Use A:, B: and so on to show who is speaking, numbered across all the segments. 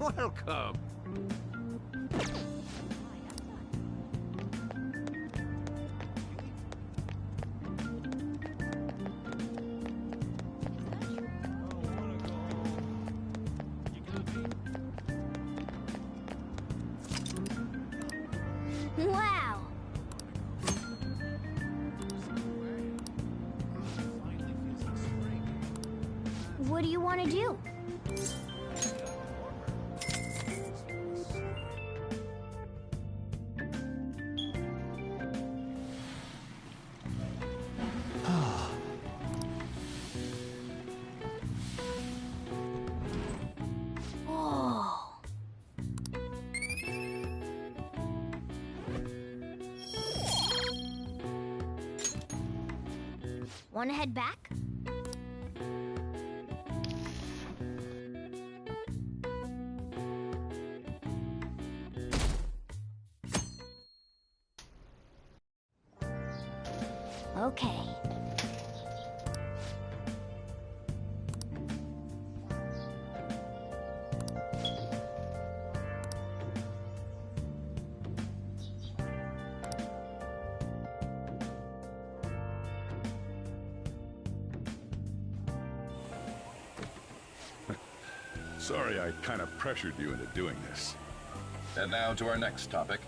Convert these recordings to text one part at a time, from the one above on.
A: Welcome.
B: Wow! What do you want to do? Oh. Want to head back? Okay.
C: Sorry I kind of pressured you into doing this.
D: And now to our next topic,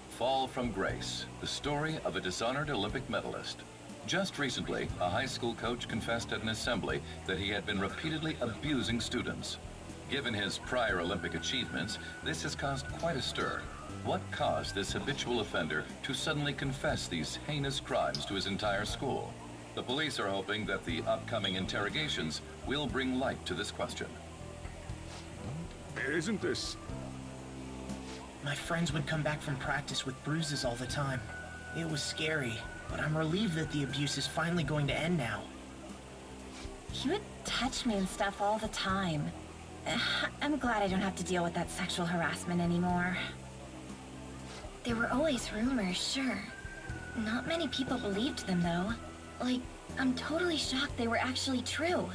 D: Fall from Grace, the story of a dishonored Olympic medalist. Just recently, a high school coach confessed at an assembly that he had been repeatedly abusing students. Given his prior Olympic achievements, this has caused quite a stir. What caused this habitual offender to suddenly confess these heinous crimes to his entire school? The police are hoping that the upcoming interrogations will bring light to this question.
C: Isn't this...
E: My friends would come back from practice with bruises all the time. It was scary, but I'm relieved that the abuse is finally going to end now.
F: He would touch me and stuff all the time. I'm glad I don't have to deal with that sexual harassment anymore. There were always rumors, sure. Not many people believed them, though. Like, I'm totally shocked they were actually true.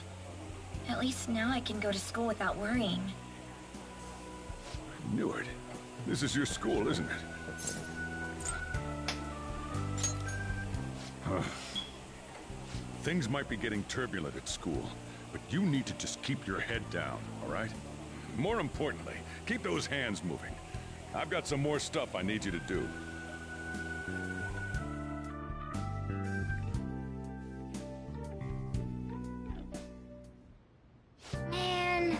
F: At least now I can go to school without worrying.
C: I knew it. This is your school, isn't it? Things might be getting turbulent at school, but you need to just keep your head down, all right? More importantly, keep those hands moving. I've got some more stuff I need you to do.
B: Man.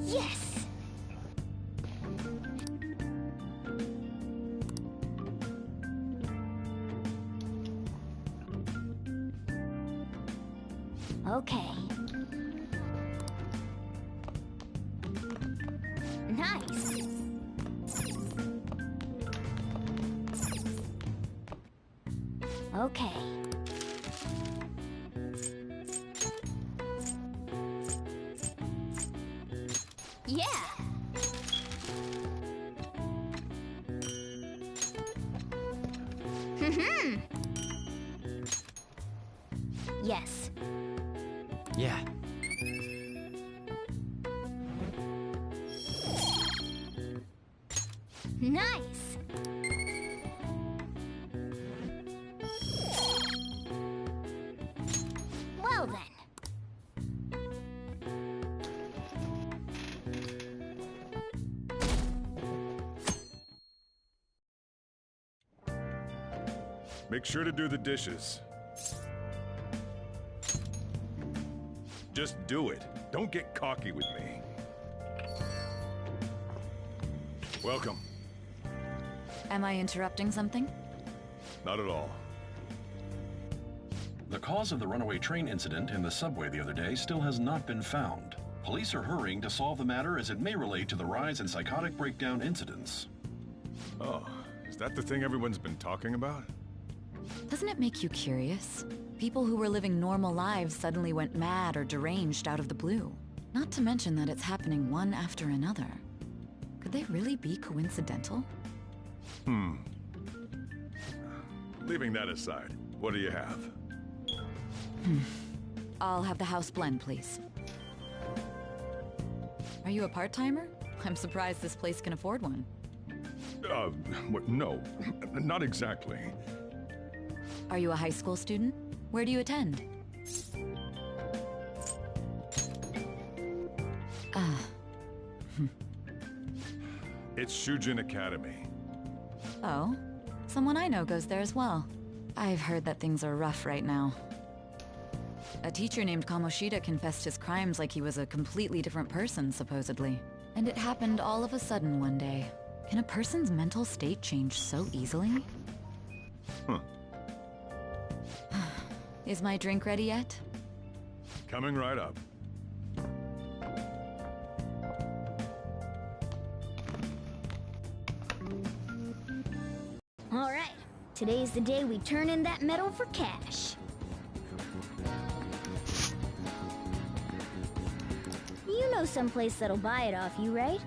B: Yes! Okay. Nice. Okay. Yeah. Yes.
G: Yeah.
B: Nice. Well then.
C: Make sure to do the dishes. Just do it. Don't get cocky with me. Welcome.
H: Am I interrupting something?
C: Not at all.
D: The cause of the runaway train incident in the subway the other day still has not been found. Police are hurrying to solve the matter as it may relate to the rise in psychotic breakdown incidents.
C: Oh, is that the thing everyone's been talking about?
H: Doesn't it make you curious? People who were living normal lives suddenly went mad or deranged out of the blue. Not to mention that it's happening one after another. Could they really be coincidental?
C: Leaving that aside, what do you have?
H: I'll have the house blend, please. Are you a part-timer? I'm surprised this place can afford one.
C: No, not exactly.
H: Are you a high school student? Where do you attend?
C: It's Shujin Academy.
H: Oh, someone I know goes there as well. I've heard that things are rough right now. A teacher named Kamoshida confessed his crimes like he was a completely different person, supposedly. And it happened all of a sudden one day. Can a person's mental state change so easily?
C: Huh.
H: Is my drink ready yet?
C: Coming right up.
B: All right. Today's the day we turn in that medal for cash. You know someplace that'll buy it off you, right?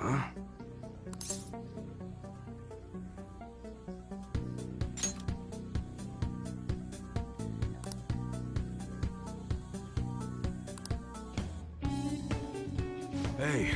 B: Oh!
C: Hey.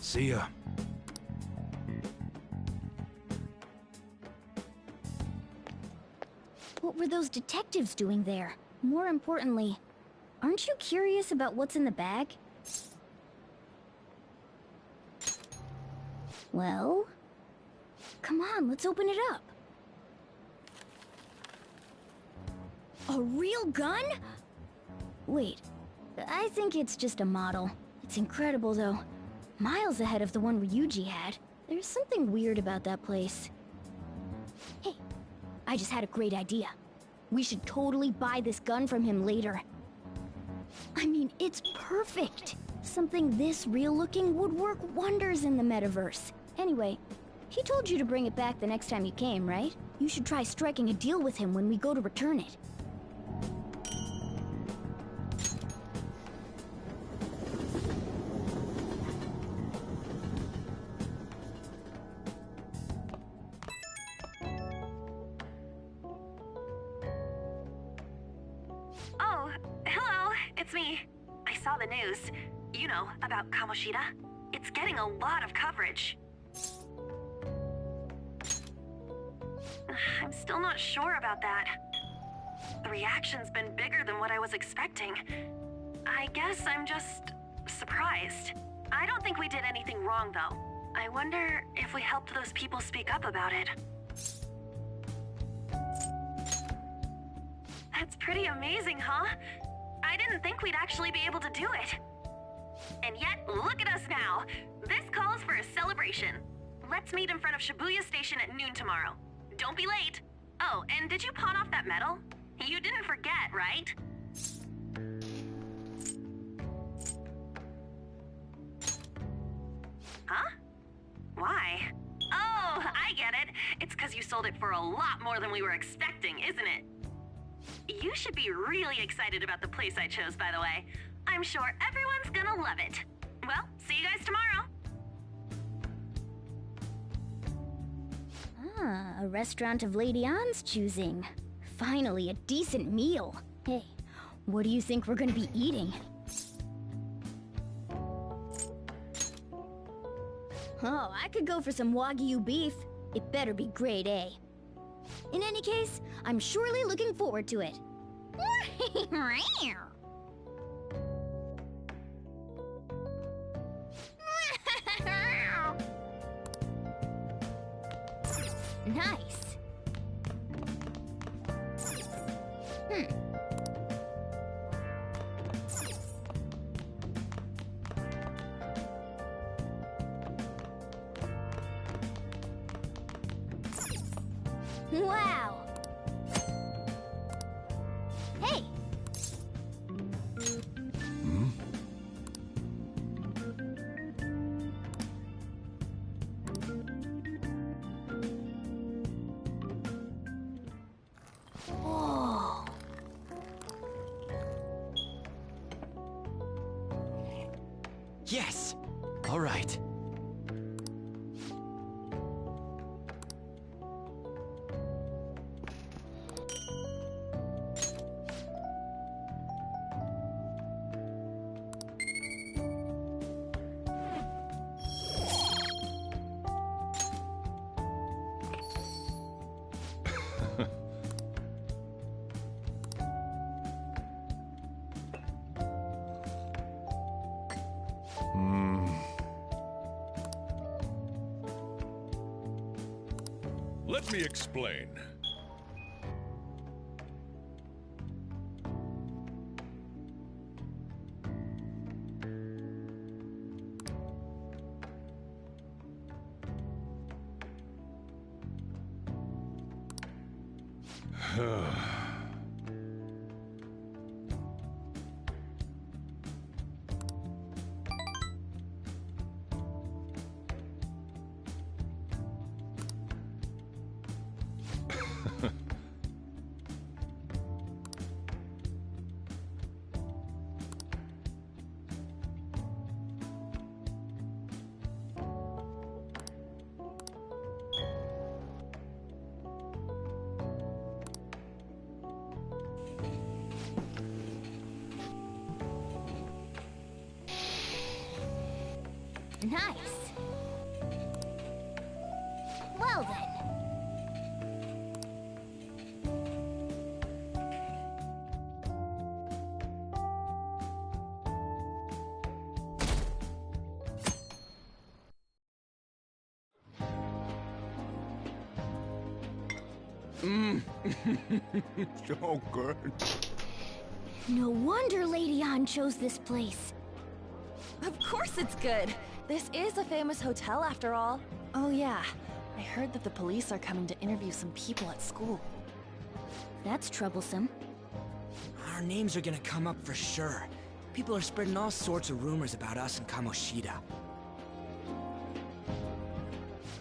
A: See ya.
B: What were those detectives doing there? More importantly, aren't you curious about what's in the bag? Well, come on, let's open it up. A real gun? Wait, I think it's just a model. It's incredible, though. Miles ahead of the one Ryuji had. There's something weird about that place. Hey, I just had a great idea. We should totally buy this gun from him later. I mean, it's perfect. Something this real-looking would work wonders in the metaverse. Anyway, he told you to bring it back the next time you came, right? You should try striking a deal with him when we go to return it.
I: Oh, hello, it's me. I saw the news. You know, about Kamoshida. It's getting a lot of coverage. I'm still not sure about that. The reaction's been bigger than what I was expecting. I guess I'm just surprised. I don't think we did anything wrong, though. I wonder if we helped those people speak up about it. That's pretty amazing, huh? I didn't think we'd actually be able to do it. And yet, look at us now. This calls for a celebration. Let's meet in front of Shibuya Station at noon tomorrow. Don't be late. Oh, and did you pawn off that medal? You didn't forget, right? Huh? Why? Oh, I get it. It's because you sold it for a lot more than we were expecting, isn't it? You should be really excited about the place I chose, by the way. I'm sure everyone's gonna love it. Well, see you guys tomorrow.
B: Ah, a restaurant of Lady Ann's choosing. Finally, a decent meal. Hey, what do you think we're gonna be eating? Oh, I could go for some Wagyu beef. It better be grade A. In any case, I'm surely looking forward to it. Nice. Wow. Hey. Whoa.
G: Yes! All right.
C: Let me explain.
B: Nice. Well then.
A: So good.
B: No wonder Lady An chose this place.
J: Of course it's good. This is a famous hotel after all. Oh yeah, I heard that the police are coming to interview some people at school.
B: That's troublesome.
K: Our names are gonna come up for sure. People are spreading all sorts of rumors about us and Kamoshida.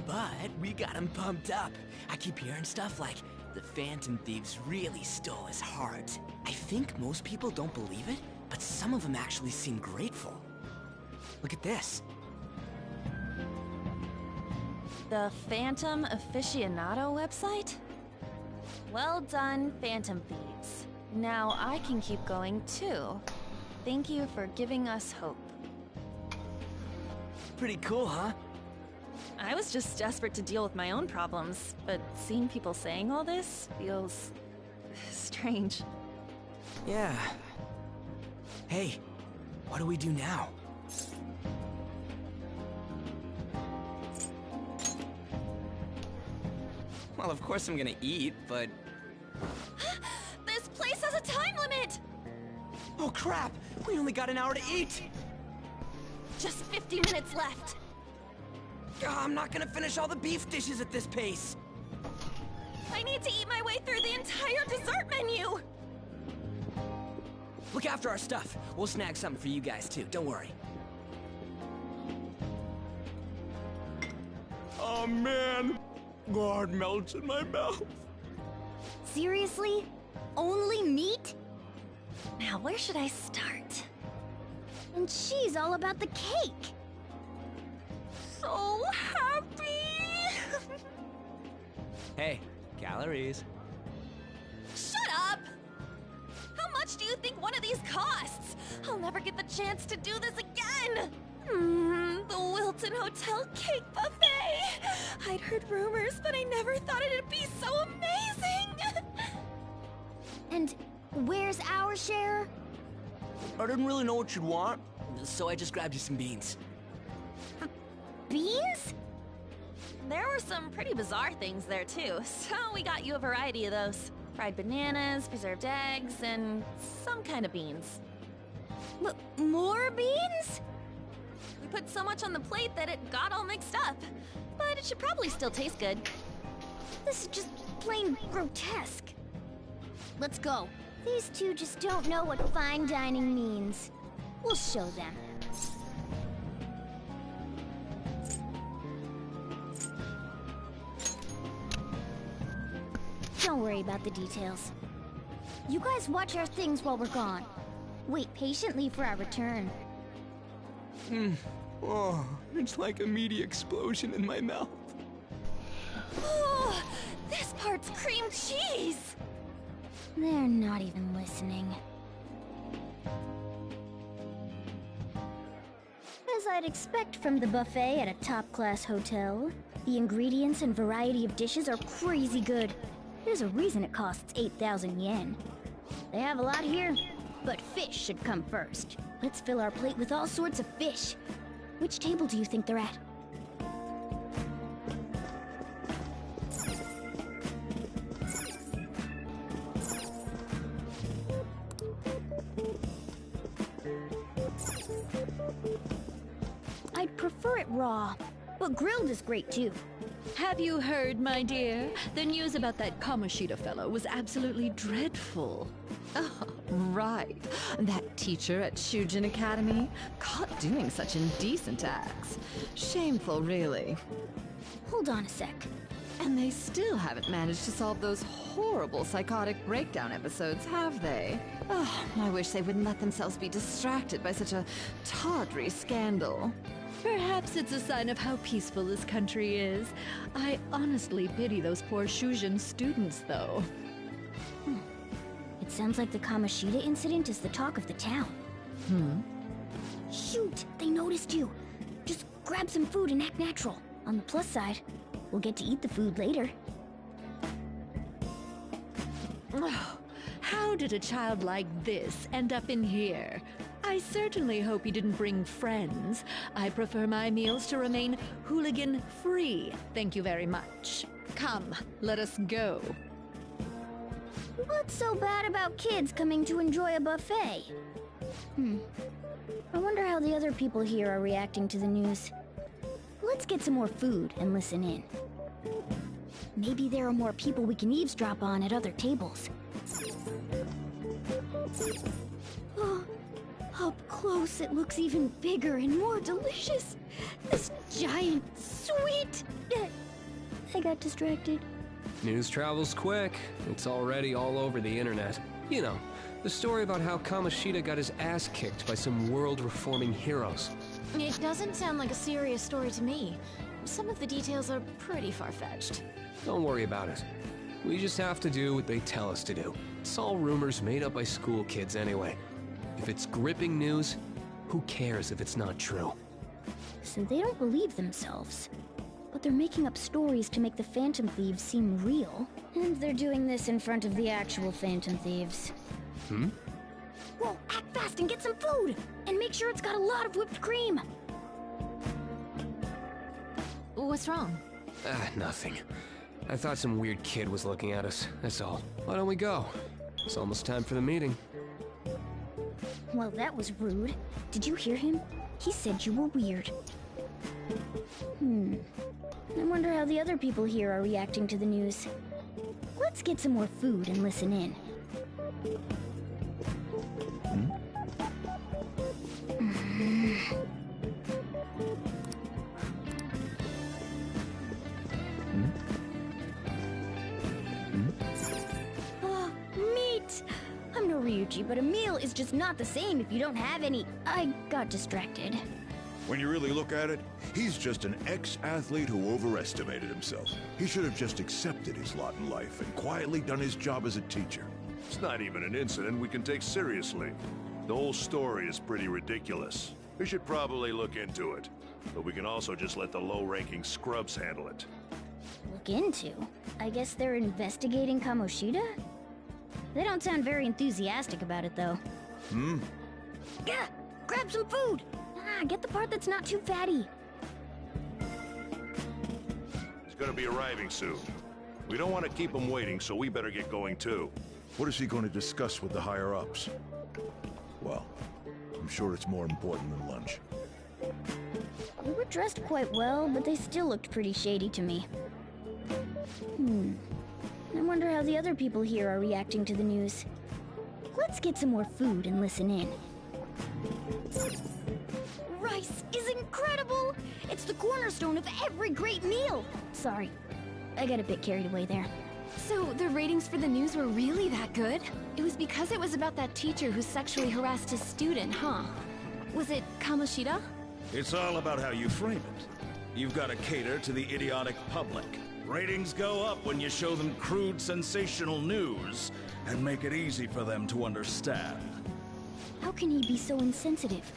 K: But we got him pumped up. I keep hearing stuff like, the Phantom Thieves really stole his heart. I think most people don't believe it, but some of them actually seem grateful. Look at this.
J: The Phantom Aficionado website? Well done, Phantom Thieves. Now I can keep going too. Thank you for giving us hope.
K: Pretty cool, huh?
J: I was just desperate to deal with my own problems, but seeing people saying all this feels strange.
K: Yeah. Hey, what do we do now? Well, of course I'm gonna eat, but...
J: This place has a time limit!
K: Oh crap! We only got an hour to eat!
J: Just 50 minutes left!
K: I'm not gonna finish all the beef dishes at this pace!
J: I need to eat my way through the entire dessert menu!
K: Look after our stuff. We'll snag something for you guys too, don't worry.
A: Oh man, God melts in my mouth.
B: Seriously? Only meat?
J: Now, where should I start?
B: And she's all about the cake.
J: So happy!
K: Hey, calories.
J: Shut up! How much do you think one of these costs? I'll never get the chance to do this again! The Wilton Hotel Cake Buffet! I'd heard rumors, but I never thought it'd be so amazing!
B: And where's our share?
K: I didn't really know what you'd want, so I just grabbed you some beans.
B: Beans?
J: There were some pretty bizarre things there too, so we got you a variety of those. Fried bananas, preserved eggs, and some kind of beans.
B: More beans?
J: We put so much on the plate that it got all mixed up. But it should probably still taste good.
B: This is just plain grotesque. Let's go. These two just don't know what fine dining means. We'll show them. Don't worry about the details. You guys watch our things while we're gone. Wait patiently for our return.
K: Oh, it's like a meaty explosion in my mouth.
J: Oh, this part's cream cheese!
B: They're not even listening. As I'd expect from the buffet at a top-class hotel, the ingredients and variety of dishes are crazy good. There's a reason it costs 8,000 yen. They have a lot here, but fish should come first. Let's fill our plate with all sorts of fish. Which table do you think they're at? I'd prefer it raw, but grilled is great too.
L: Have you heard, my dear? The news about that Kamoshida fellow was absolutely dreadful. Oh, right. That teacher at Shujin Academy, caught doing such indecent acts. Shameful, really.
B: Hold on a sec.
L: And they still haven't managed to solve those horrible psychotic breakdown episodes, have they? Oh, I wish they wouldn't let themselves be distracted by such a tawdry scandal. Perhaps it's a sign of how peaceful this country is. I honestly pity those poor Shujin students, though.
B: It sounds like the Kamoshida incident is the talk of the town.
L: Hmm?
B: Shoot! They noticed you! Just grab some food and act natural. On the plus side, we'll get to eat the food later.
L: Oh, how did a child like this end up in here? I certainly hope you didn't bring friends. I prefer my meals to remain hooligan-free. Thank you very much. Come, let us go.
B: What's so bad about kids coming to enjoy a buffet? I wonder how the other people here are reacting to the news. Let's get some more food and listen in. Maybe there are more people we can eavesdrop on at other tables. Oh, up close it looks even bigger and more delicious. This giant sweet... I got distracted.
M: News travels quick. It's already all over the internet. You know, the story about how Kamoshida got his ass kicked by some world-reforming heroes.
J: It doesn't sound like a serious story to me. Some of the details are pretty far-fetched.
M: Don't worry about it. We just have to do what they tell us to do. It's all rumors made up by school kids anyway. If it's gripping news, who cares if it's not true?
B: So they don't believe themselves. But they're making up stories to make the Phantom Thieves seem real. And they're doing this in front of the actual Phantom Thieves. Whoa, act fast and get some food! And make sure it's got a lot of whipped cream!
J: What's wrong?
M: Nothing. I thought some weird kid was looking at us, that's all. Why don't we go? It's almost time for the meeting.
B: Well, that was rude. Did you hear him? He said you were weird. I wonder how the other people here are reacting to the news. Let's get some more food and listen in. Oh, meat! I'm no Ryuji, but a meal is just not the same if you don't have any. I got distracted.
A: When you really look at it, he's just an ex-athlete who overestimated himself. He should have just accepted his lot in life and quietly done his job as a teacher.
N: It's not even an incident we can take seriously. The whole story is pretty ridiculous. We should probably look into it. But we can also just let the low-ranking scrubs handle it.
B: Look into? I guess they're investigating Kamoshida? They don't sound very enthusiastic about it, though. Gah! Grab some food! Get the part that's not too fatty.
N: He's gonna be arriving soon. We don't want to keep him waiting, so we better get going too.
A: What is he going to discuss with the higher-ups? Well, I'm sure it's more important than lunch.
B: They were dressed quite well, but they still looked pretty shady to me. I wonder how the other people here are reacting to the news. Let's get some more food and listen in. Rice is incredible! It's the cornerstone of every great meal! Sorry, I got a bit carried away there.
J: So the ratings for the news were really that good? It was because it was about that teacher who sexually harassed his student, huh? Was it Kamoshida?
O: It's all about how you frame it. You've got to cater to the idiotic public. Ratings go up when you show them crude, sensational news and make it easy for them to understand.
B: How can he be so insensitive?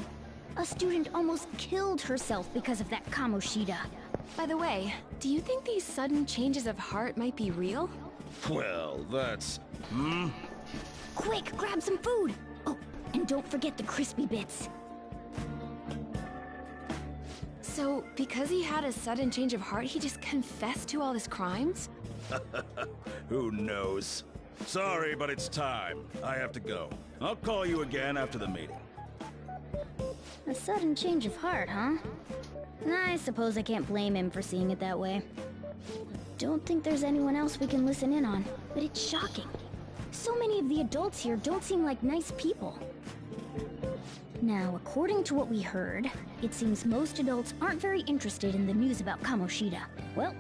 B: A student almost killed herself because of that Kamoshida.
J: By the way, do you think these sudden changes of heart might be real?
O: Well, that's...
B: Quick, grab some food! Oh, and don't forget the crispy bits.
J: So, because he had a sudden change of heart, he just confessed to all his crimes?
O: Who knows? Sorry, but it's time. I have to go. I'll call you again after the meeting.
B: A sudden change of heart, huh? I suppose I can't blame him for seeing it that way. Don't think there's anyone else we can listen in on, but it's shocking. So many of the adults here don't seem like nice people. Now, according to what we heard, it seems most adults aren't very interested in the news about Kamoshida. Well,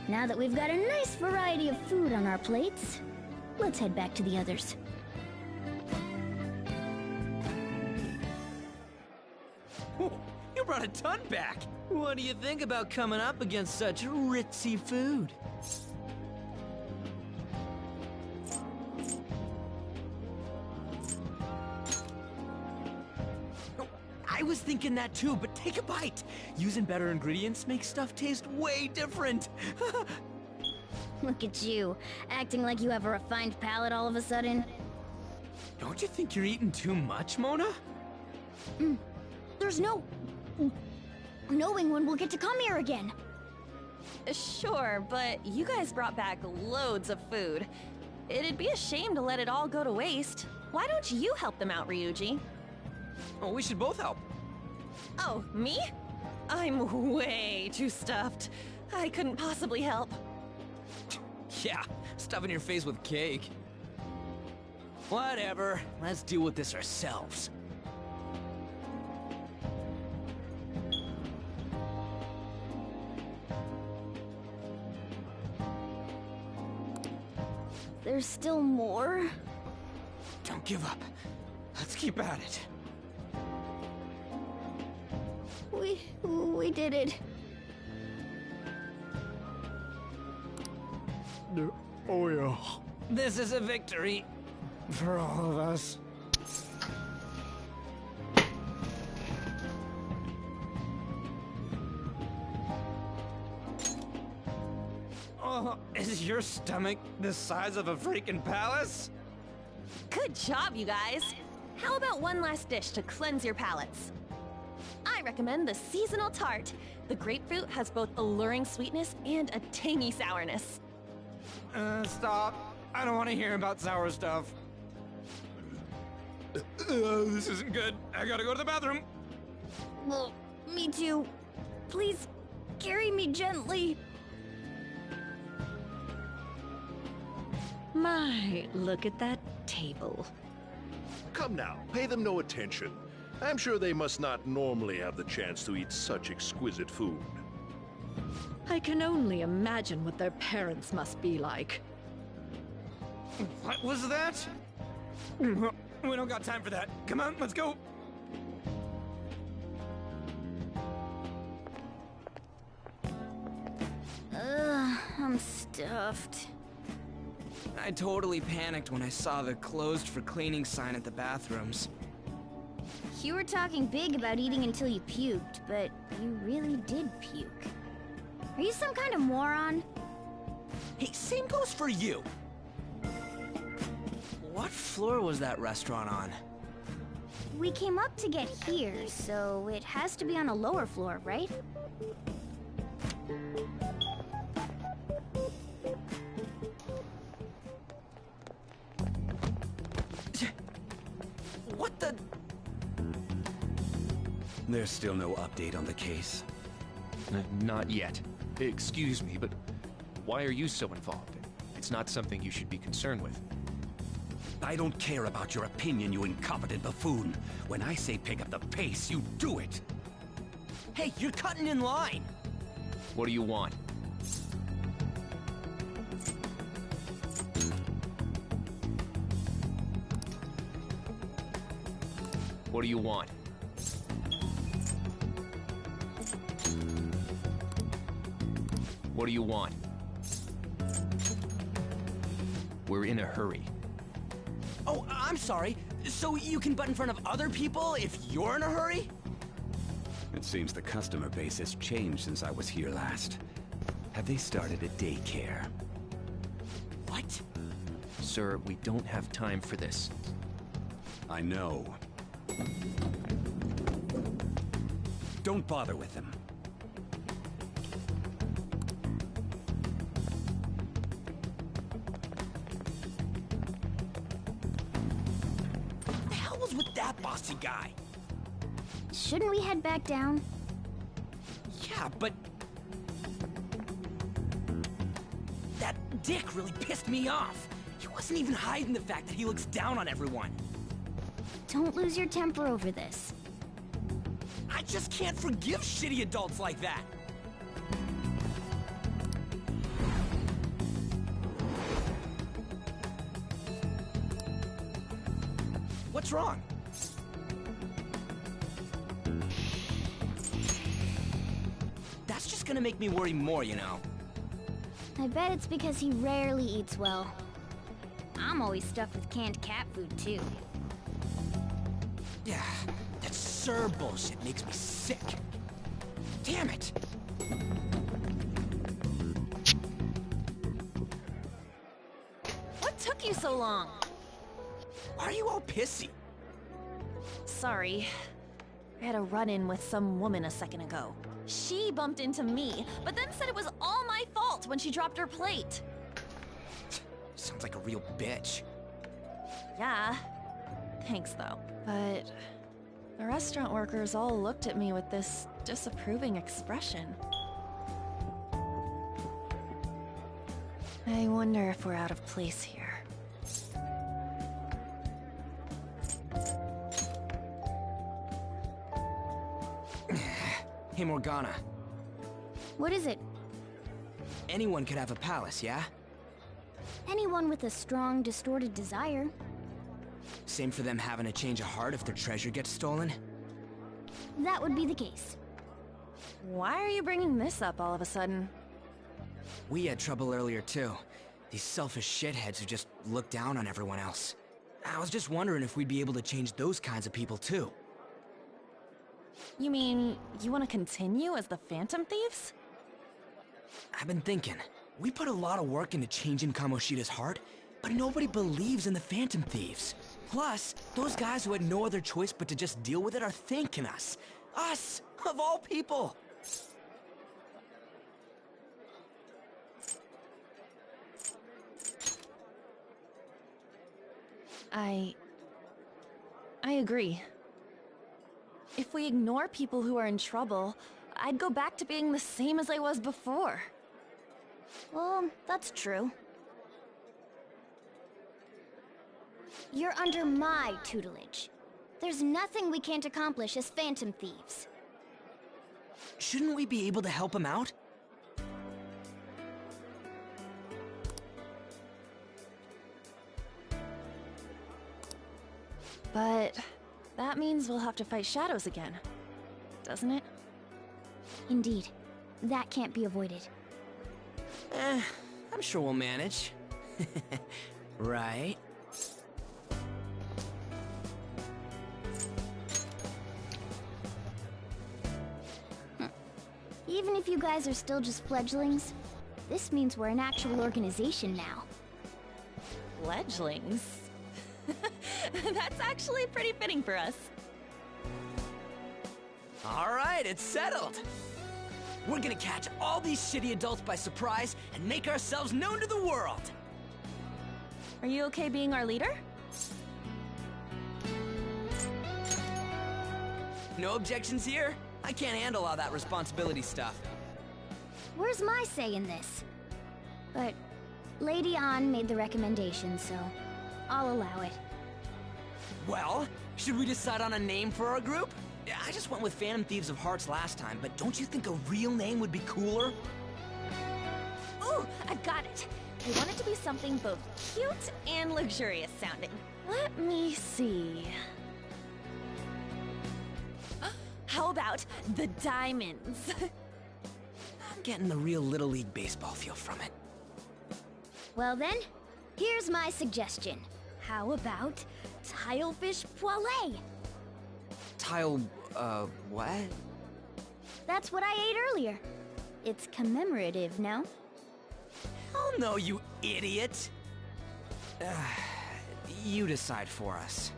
B: now that we've got a nice variety of food on our plates, let's head back to the others.
K: You brought a ton back! What do you think about coming up against such ritzy food? I was thinking that too, but Take a bite! Using better ingredients makes stuff taste way different!
B: Look at you, acting like you have a refined palate all of a sudden.
K: Don't you think you're eating too much, Mona?
B: There's no knowing when we'll get to come here again.
J: Sure, but you guys brought back loads of food. It'd be a shame to let it all go to waste. Why don't you help them out, Ryuji?
K: Oh, we should both help.
J: Oh, me? I'm way too stuffed. I couldn't possibly help.
K: Yeah, stuffing your face with cake. Whatever, let's deal with this ourselves.
B: There's still more?
K: Don't give up. Let's keep at it.
B: We did it.
M: Oh yeah.
K: This is a victory for all of us. Oh, is your stomach the size of a freaking palace?
J: Good job, you guys. How about one last dish to cleanse your palates? I recommend the seasonal tart. The grapefruit has both alluring sweetness and a tangy sourness.
K: Stop. I don't want to hear about sour stuff. This isn't good. I gotta go to the bathroom.
B: Well, me too. Please, carry me gently.
P: My, look at that table.
N: Come now, pay them no attention. I'm sure they must not normally have the chance to eat such exquisite food.
P: I can only imagine what their parents must be like.
K: What was that? We don't got time for that. Come on, let's go.
B: I'm stuffed.
K: I totally panicked when I saw the closed for cleaning sign at the bathrooms.
B: You were talking big about eating until you puked, but you really did puke. Are you some kind of moron?
K: Hey, same goes for you. What floor was that restaurant on?
B: We came up to get here, so it has to be on a lower floor, right?
K: What the?
Q: There's still no update on the case.
M: Not yet. Excuse me, but why are you so involved? It's not something you should be concerned with.
Q: I don't care about your opinion, you incompetent buffoon. When I say pick up the pace, you do it.
K: Hey, you're cutting in line.
M: What do you want? What do you want? What do you want? We're in a hurry.
K: Oh, I'm sorry. So you can butt in front of other people if you're in a hurry?
Q: It seems the customer base has changed since I was here last. Have they started a daycare?
K: What?
M: Sir, we don't have time for this.
Q: I know. Don't bother with them.
K: What the hell was with that bossy guy?
B: Shouldn't we head back down?
K: Yeah, but... that dick really pissed me off. He wasn't even hiding the fact that he looks down on everyone.
B: Don't lose your temper over this.
K: I just can't forgive shitty adults like that. What's wrong? That's just gonna make me worry more, you know.
B: I bet it's because he rarely eats well. I'm always stuffed with canned cat food, too.
K: Yeah, that's Sir bullshit makes me sick. Damn it!
J: What took you so long?
K: Why are you all pissy?
J: Sorry. I had a run-in with some woman a second ago. She bumped into me, but then said it was all my fault when she dropped her plate.
K: Sounds like a real bitch.
J: Yeah. Thanks, though. But the restaurant workers all looked at me with this disapproving expression. I wonder if we're out of place here.
K: Hey, Morgana.
B: What is it?
K: Anyone could have a palace, yeah?
B: Anyone with a strong, distorted desire.
K: Same for them having a change of heart if their treasure gets stolen?
B: That would be the case.
J: Why are you bringing this up all of a sudden?
K: We had trouble earlier, too. These selfish shitheads who just look down on everyone else. I was just wondering if we'd be able to change those kinds of people, too.
J: You mean, you want to continue as the Phantom Thieves?
K: I've been thinking. We put a lot of work into changing Kamoshida's heart, but nobody believes in the Phantom Thieves. Plus, those guys who had no other choice but to just deal with it are thanking us. Us, of all people!
J: I agree. If we ignore people who are in trouble, I'd go back to being the same as I was before.
B: Well, that's true. You're under my tutelage. There's nothing we can't accomplish as Phantom Thieves.
K: Shouldn't we be able to help him out?
J: But that means we'll have to fight shadows again, doesn't it?
B: Indeed. That can't be avoided.
K: I'm sure we'll manage. Right?
B: Even if you guys are still just fledglings, this means we're an actual organization now.
J: Fledglings? That's actually pretty fitting for us.
K: Alright, it's settled! We're gonna catch all these shitty adults by surprise and make ourselves known to the world!
J: Are you okay being our leader?
K: No objections here? I can't handle all that responsibility stuff.
B: Where's my say in this? But Lady An made the recommendation, so I'll allow it.
K: Well, should we decide on a name for our group? I just went with Phantom Thieves of Hearts last time, but don't you think a real name would be cooler?
J: Ooh, I've got it! I want it to be something both cute and luxurious sounding. Let me see... How about the Diamonds?
K: I'm getting the real Little League Baseball feel from it.
B: Well then, here's my suggestion. How about Tilefish Poêlée?
K: What?
B: That's what I ate earlier. It's commemorative, no?
K: Oh no, you idiot! You decide for us.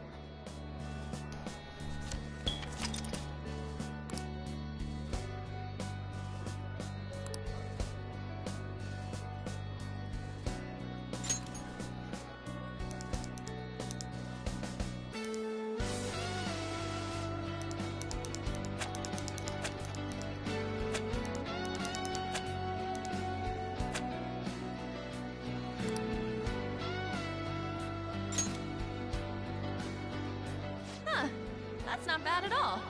J: That's not bad at all.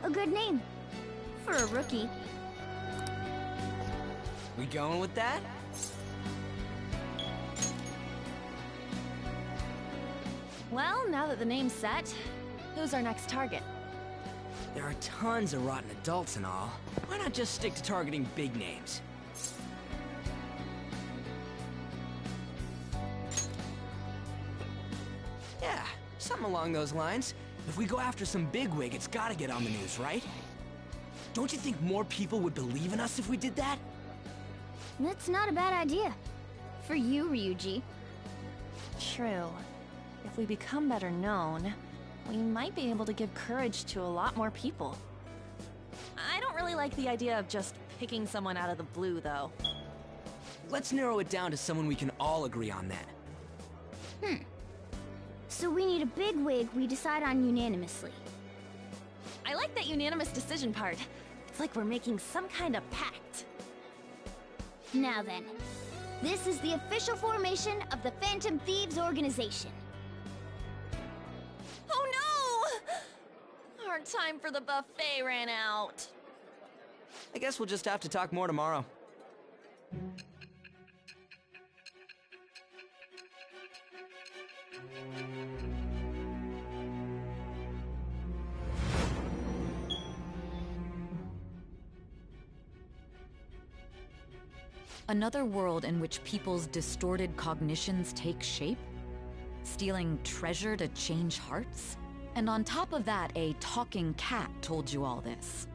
B: A good name. For a rookie.
K: We going with that?
J: Well, now that the name's set, who's our next target?
K: There are tons of rotten adults and all. Why not just stick to targeting big names? Yeah, Something along those lines. If we go after some bigwig, it's gotta get on the news, right? Don't you think more people would believe in us if we did that?
B: That's not a bad idea. For you, Ryuji.
J: True. If we become better known, we might be able to give courage to a lot more people. I don't really like the idea of just picking someone out of the blue, though.
K: Let's narrow it down to someone we can all agree on then.
B: So we need a bigwig we decide on unanimously.
J: I like that unanimous decision part. It's like we're making some kind of pact.
B: Now then, this is the official formation of the Phantom Thieves organization.
J: Oh no! Our time for the buffet ran out.
K: I guess we'll just have to talk more tomorrow.
H: Another world in which people's distorted cognitions take shape? Stealing treasure to change hearts? And on top of that, a talking cat told you all this.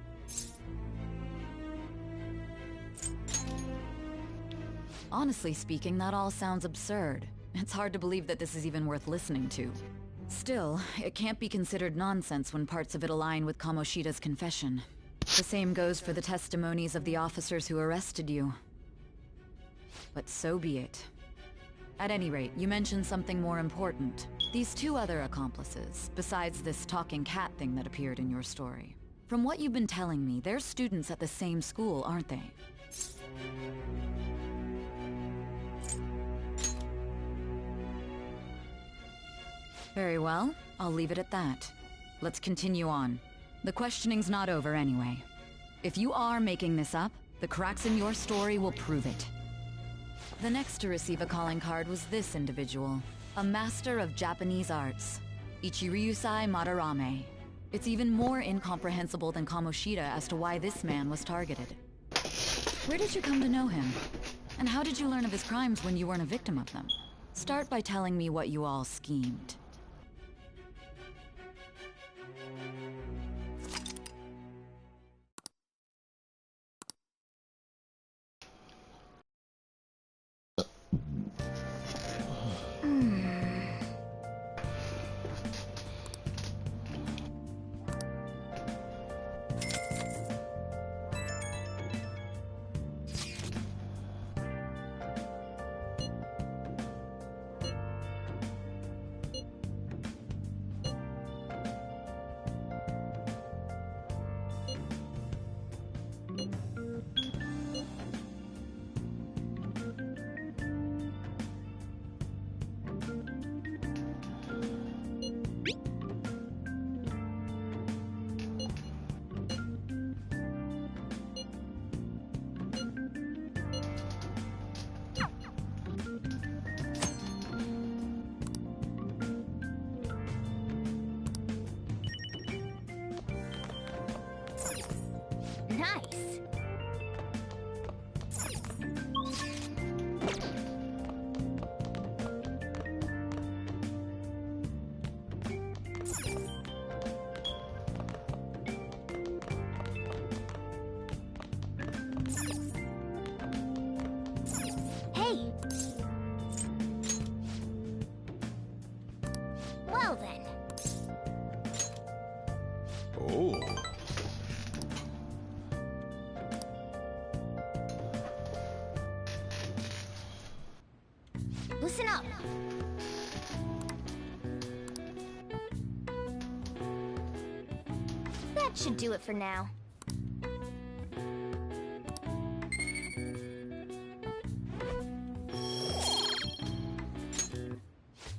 H: Honestly speaking, that all sounds absurd. It's hard to believe that this is even worth listening to. Still, it can't be considered nonsense when parts of it align with Kamoshida's confession. The same goes for the testimonies of the officers who arrested you. But so be it. At any rate, you mentioned something more important. These two other accomplices, besides this talking cat thing that appeared in your story. From what you've been telling me, they're students at the same school, aren't they? Very well, I'll leave it at that. Let's continue on. The questioning's not over anyway. If you are making this up, the cracks in your story will prove it. The next to receive a calling card was this individual, a master of Japanese arts, Ichiryusai Madarame. It's even more incomprehensible than Kamoshida as to why this man was targeted. Where did you come to know him? And how did you learn of his crimes when you weren't a victim of them? Start by telling me what you all schemed.
B: Nice. Hey. Well then.
C: Oh.
B: Listen up. That should do it for now.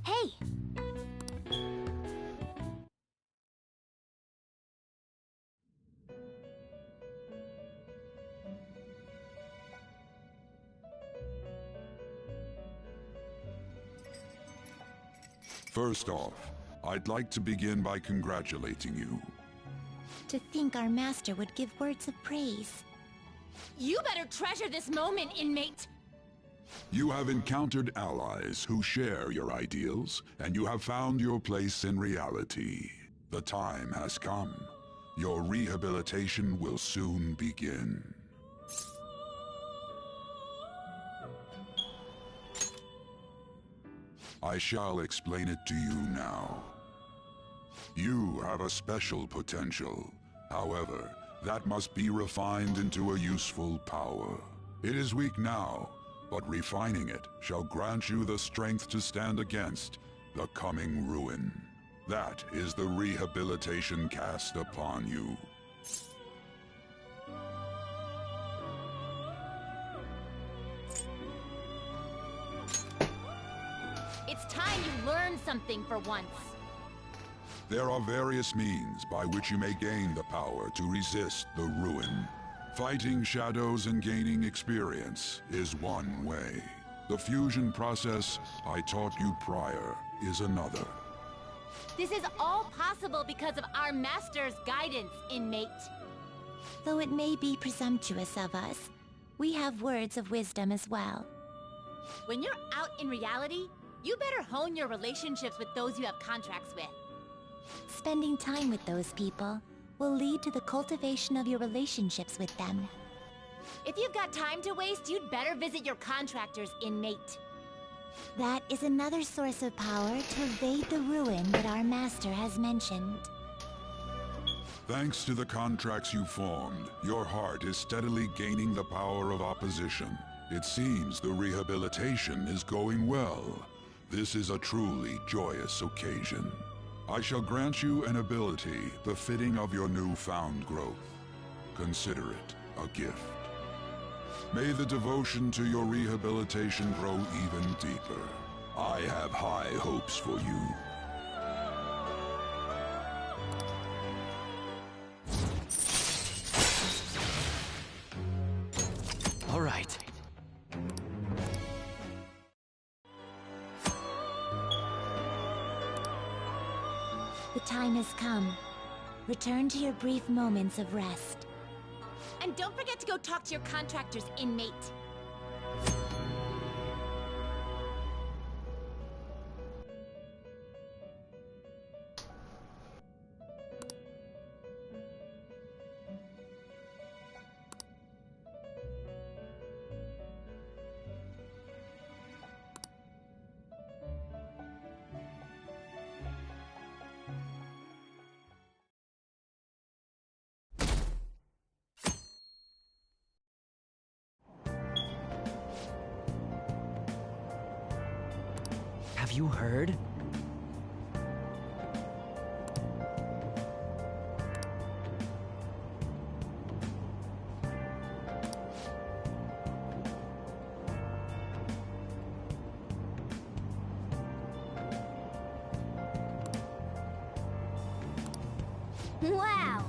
B: Hey!
R: First off, I'd like to begin by congratulating you.
F: To think our master would give words of praise.
J: You better treasure this moment, inmate!
R: You have encountered allies who share your ideals, and you have found your place in reality. The time has come. Your rehabilitation will soon begin. I shall explain it to you now. You have a special potential. However, that must be refined into a useful power. It is weak now, but refining it shall grant you the strength to stand against the coming ruin. That is the rehabilitation cast upon you.
J: It's time you learn something for once.
R: There are various means by which you may gain the power to resist the ruin. Fighting shadows and gaining experience is one way. The fusion process I taught you prior is another.
J: This is all possible because of our master's guidance, inmate.
F: Though it may be presumptuous of us, we have words of wisdom as well.
J: When you're out in reality, you better hone your relationships with those you have contracts with.
F: Spending time with those people will lead to the cultivation of your relationships with them.
J: If you've got time to waste, you'd better visit your contractors, inmate.
F: That is another source of power to evade the ruin that our master has mentioned.
R: Thanks to the contracts you formed, your heart is steadily gaining the power of opposition. It seems the rehabilitation is going well. This is a truly joyous occasion. I shall grant you an ability befitting of your newfound growth. Consider it a gift. May the devotion to your rehabilitation grow even deeper. I have high hopes for you.
K: All right.
F: The time has come. Return to your brief moments of rest.
J: And don't forget to go talk to your contractors, inmate.
K: Have you heard?
B: Wow!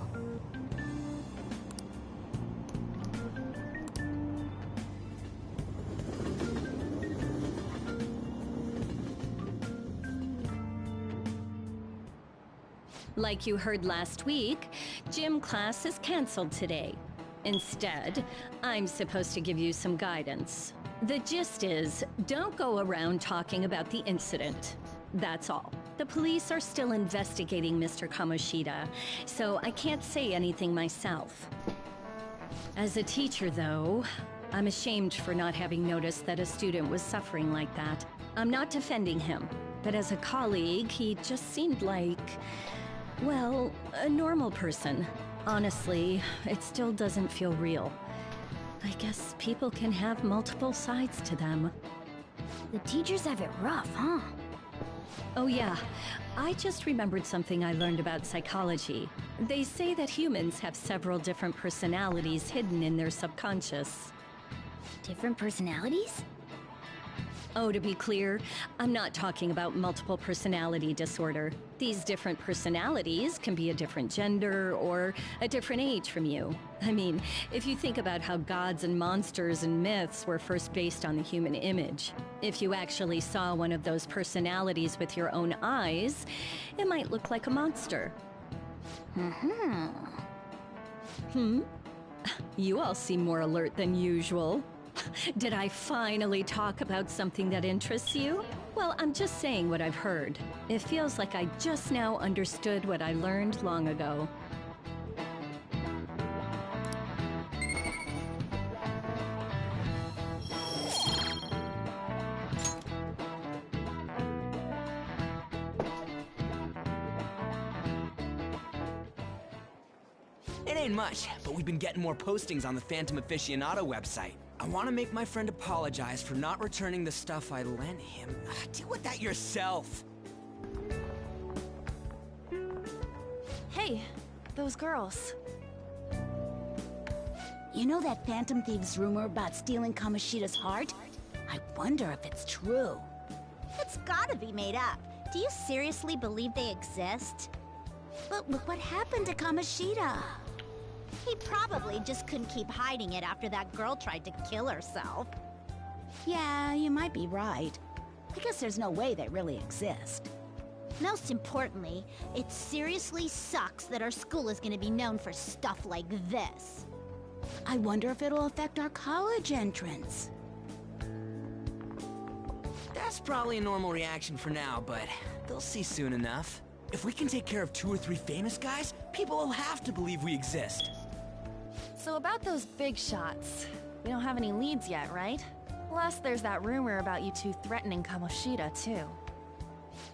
S: Like you heard last week, gym class is canceled today. Instead, I'm supposed to give you some guidance. The gist is, don't go around talking about the incident. That's all. The police are still investigating Mr. Kamoshida, so I can't say anything myself. As a teacher, though, I'm ashamed for not having noticed that a student was suffering like that. I'm not defending him, but as a colleague, he just seemed like, well, a normal person. Honestly, it still doesn't feel real. I guess people can have multiple sides to them.
B: The teachers have it rough, huh?
S: Oh yeah, I just remembered something I learned about psychology. They say that humans have several different personalities hidden in their subconscious.
B: Different personalities?
S: Oh, to be clear, I'm not talking about multiple personality disorder. These different personalities can be a different gender or a different age from you. I mean, if you think about how gods and monsters and myths were first based on the human image, if you actually saw one of those personalities with your own eyes, it might look like a monster. Hmm? You all seem more alert than usual. Did I finally talk about something that interests you? Well, I'm just saying what I've heard. It feels like I just now understood what I learned long ago.
K: It ain't much, but we've been getting more postings on the Phantom Aficionado website. I want to make my friend apologize for not returning the stuff I lent him. Deal with that yourself.
J: Hey, those girls.
T: You know that Phantom Thieves rumor about stealing Kamoshida's heart? I wonder if it's true.
U: It's gotta be made up. Do you seriously believe they exist?
T: But look what happened to Kamoshida.
U: He probably just couldn't keep hiding it after that girl tried to kill herself.
T: Yeah, you might be right. I guess there's no way they really exist.
U: Most importantly, it seriously sucks that our school is gonna be known for stuff like this.
T: I wonder if it'll affect our college entrance.
K: That's probably a normal reaction for now, but they'll see soon enough. If we can take care of 2 or 3 famous guys, people will have to believe we exist.
J: So about those big shots, we don't have any leads yet, right? Plus, there's that rumor about you two threatening Kamoshida, too.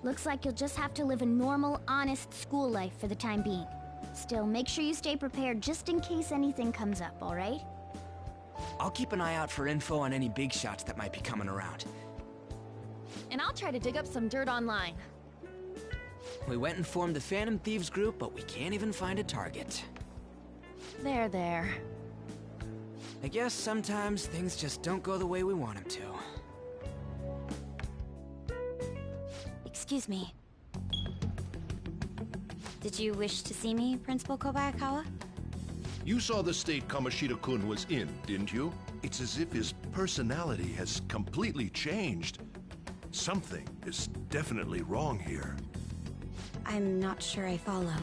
B: Looks like you'll just have to live a normal, honest school life for the time being. Still, make sure you stay prepared just in case anything comes up, alright?
K: I'll keep an eye out for info on any big shots that might be coming around.
J: And I'll try to dig up some dirt online.
K: We went and formed the Phantom Thieves group, but we can't even find a target.
J: There.
K: I guess sometimes things just don't go the way we want them to.
B: Excuse me. Did you wish to see me, Principal Kobayakawa?
N: You saw the state Kamoshida-kun was in, didn't you? It's as if his personality has completely changed. Something is definitely wrong here.
B: I'm not sure I follow.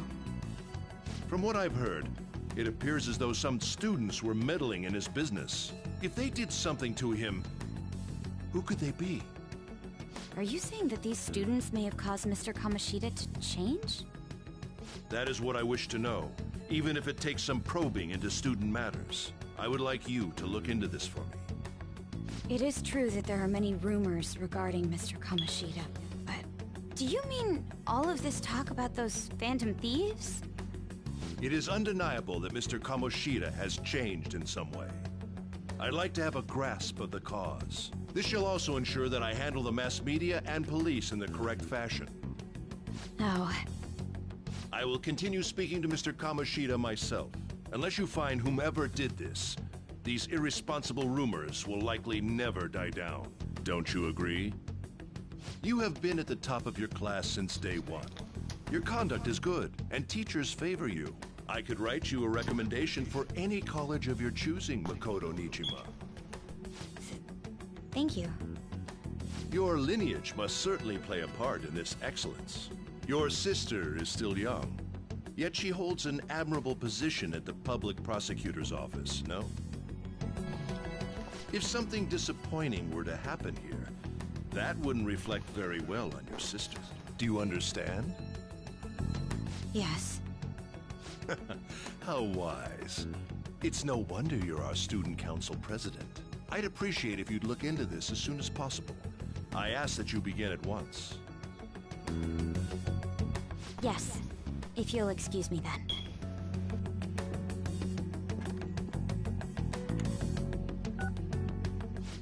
N: From what I've heard, it appears as though some students were meddling in his business. If they did something to him, who could they be?
B: Are you saying that these students may have caused Mr. Kamoshida to change?
N: That is what I wish to know, even if it takes some probing into student matters. I would like you to look into this for me.
B: It is true that there are many rumors regarding Mr. Kamoshida, but do you mean all of this talk about those Phantom Thieves?
N: It is undeniable that Mr. Kamoshida has changed in some way. I'd like to have a grasp of the cause. This shall also ensure that I handle the mass media and police in the correct fashion.
B: Oh.
N: I will continue speaking to Mr. Kamoshida myself. Unless you find whomever did this, these irresponsible rumors will likely never die down. Don't you agree? You have been at the top of your class since day one. Your conduct is good, and teachers favor you. I could write you a recommendation for any college of your choosing, Makoto Nijima.
B: Thank you.
N: Your lineage must certainly play a part in this excellence. Your sister is still young, yet she holds an admirable position at the public prosecutor's office, no? If something disappointing were to happen here, that wouldn't reflect very well on your sister. Do you understand?
B: Yes.
N: How wise. It's no wonder you're our student council president. I'd appreciate if you'd look into this as soon as possible. I ask that you begin at once.
B: Yes. If you'll excuse me then.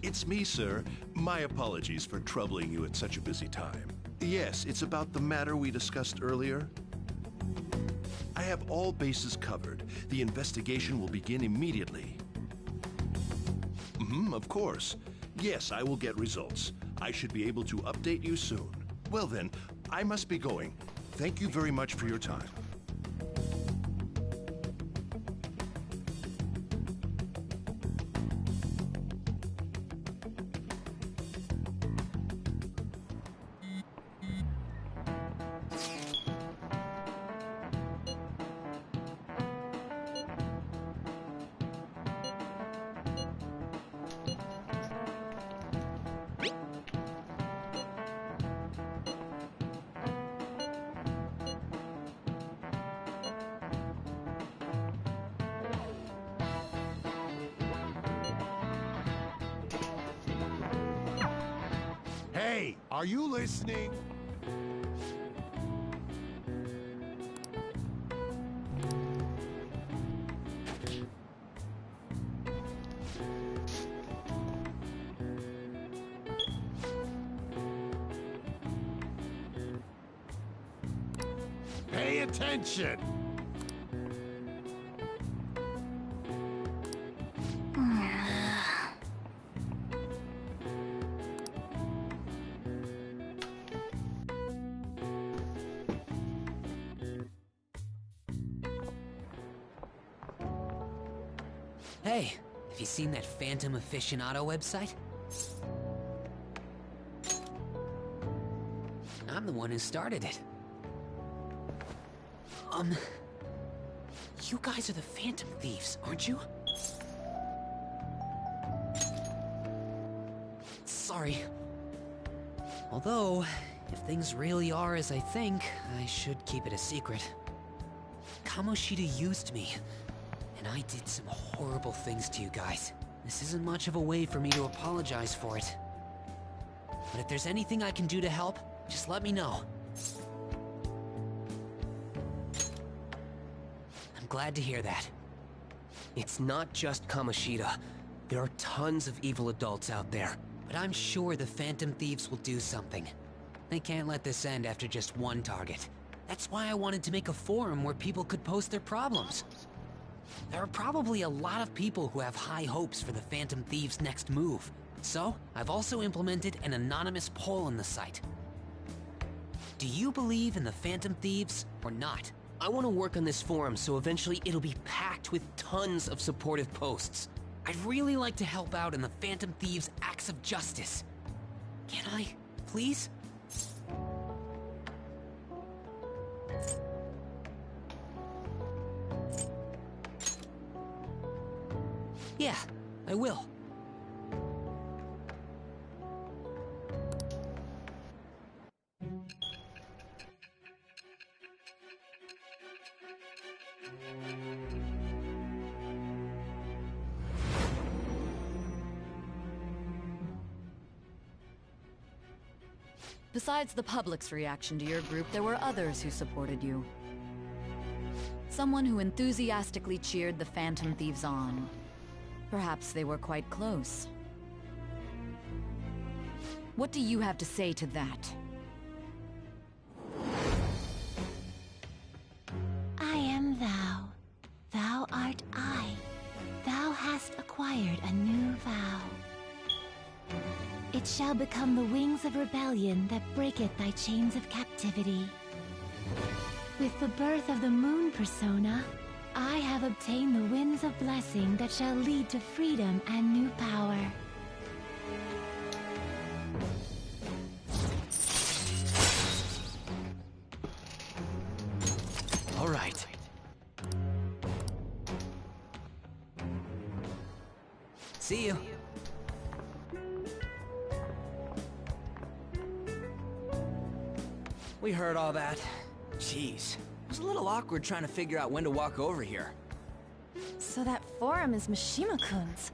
N: It's me, sir. My apologies for troubling you at such a busy time. Yes, it's about the matter we discussed earlier. I have all bases covered. The investigation will begin immediately. Of course. Yes, I will get results. I should be able to update you soon. Well then, I must be going. Thank you very much for your time.
E: Hey, are you listening? Pay attention!
K: Hey, have you seen that Phantom Aficionado website? I'm the one who started it. You guys are the Phantom Thieves, aren't you? Sorry. Although, if things really are as I think, I should keep it a secret. Kamoshida used me, and I did some horrible things to you guys. This isn't much of a way for me to apologize for it. But if there's anything I can do to help, just let me know. I'm glad to hear that.
M: It's not just Kamoshida. There are tons of evil adults out there.
K: But I'm sure the Phantom Thieves will do something. They can't let this end after just one target. That's why I wanted to make a forum where people could post their problems. There are probably a lot of people who have high hopes for the Phantom Thieves' next move. So, I've also implemented an anonymous poll on the site. Do you believe in the Phantom Thieves or not?
M: I want to work on this forum so eventually it'll be packed with tons of supportive posts.
K: I'd really like to help out in the Phantom Thieves' acts of justice. Can I, please? Yeah, I will.
H: Besides the public's reaction to your group, there were others who supported you. Someone who enthusiastically cheered the Phantom Thieves on. Perhaps they were quite close. What do you have to say to that?
U: I am thou. Thou art I. Thou hast acquired a new vow. It shall become the wings of rebellion that breaketh thy chains of captivity. With the birth of the moon persona, I have obtained the winds of blessing that shall lead to freedom and new power.
K: All right. See you.
V: We heard all that. Jeez. It was a little awkward trying to figure out when to walk over here.
J: So that forum is Mishima-kun's.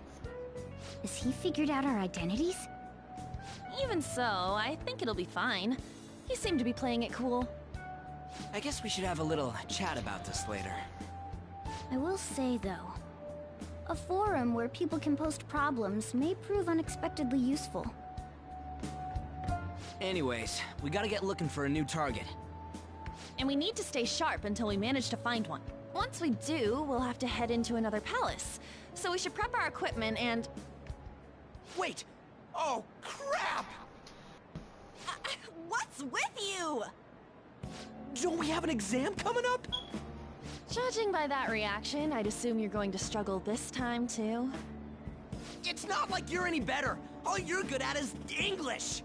B: Has he figured out our identities?
J: Even so, I think it'll be fine. He seemed to be playing it cool.
V: I guess we should have a little chat about this later.
B: I will say, though, a forum where people can post problems may prove unexpectedly useful.
V: Anyways, we gotta get looking for a new target.
J: And we need to stay sharp until we manage to find one. Once we do, we'll have to head into another palace. So we should prep our equipment and...
V: Wait! Oh, crap!
J: What's with you?
V: Don't we have an exam coming up?
J: Judging by that reaction, I'd assume you're going to struggle this time, too.
V: It's not like you're any better. All you're good at is English.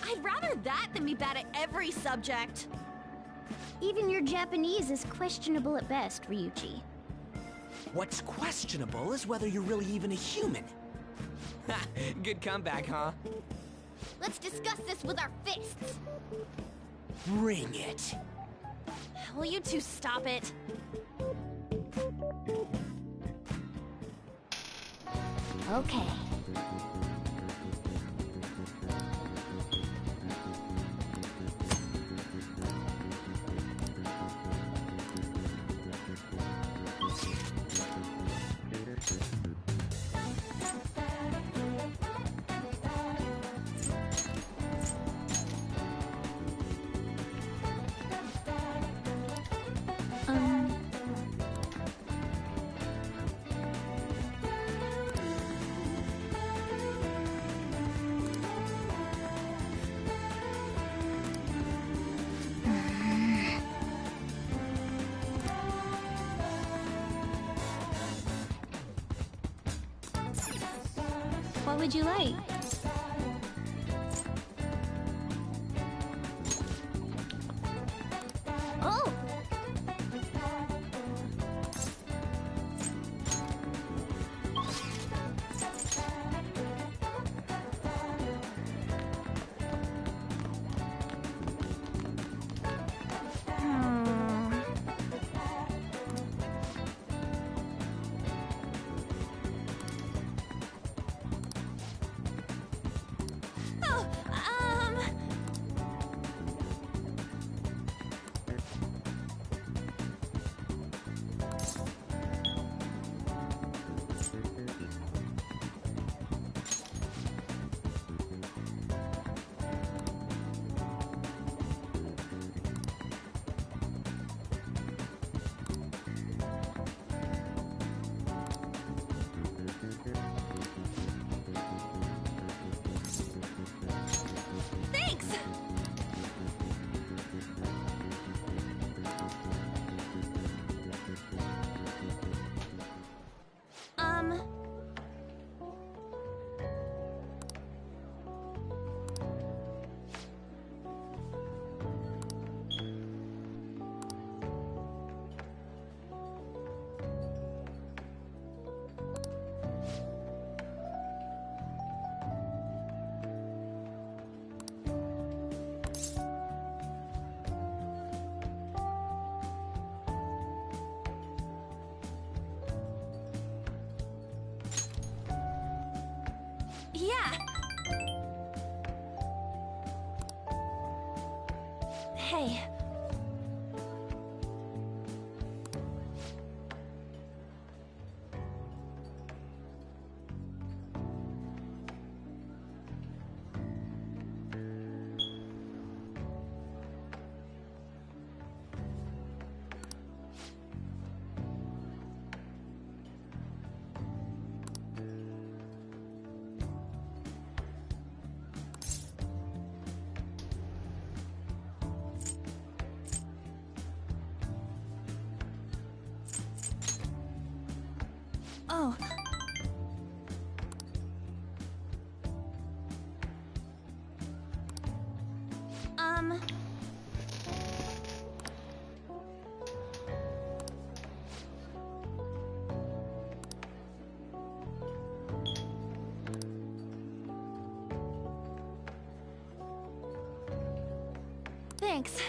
J: I'd rather that than be bad at every subject.
B: Even your Japanese is questionable at best, Ryuji.
K: What's questionable is whether you're really even a human.
V: Ha! Good comeback, huh?
U: Let's discuss this with our fists.
K: Bring it.
J: Will you two stop it?
B: Okay.
U: What would you like?
B: Oh!
J: Oh, thanks! Yeah. Hey. Oh. Thanks.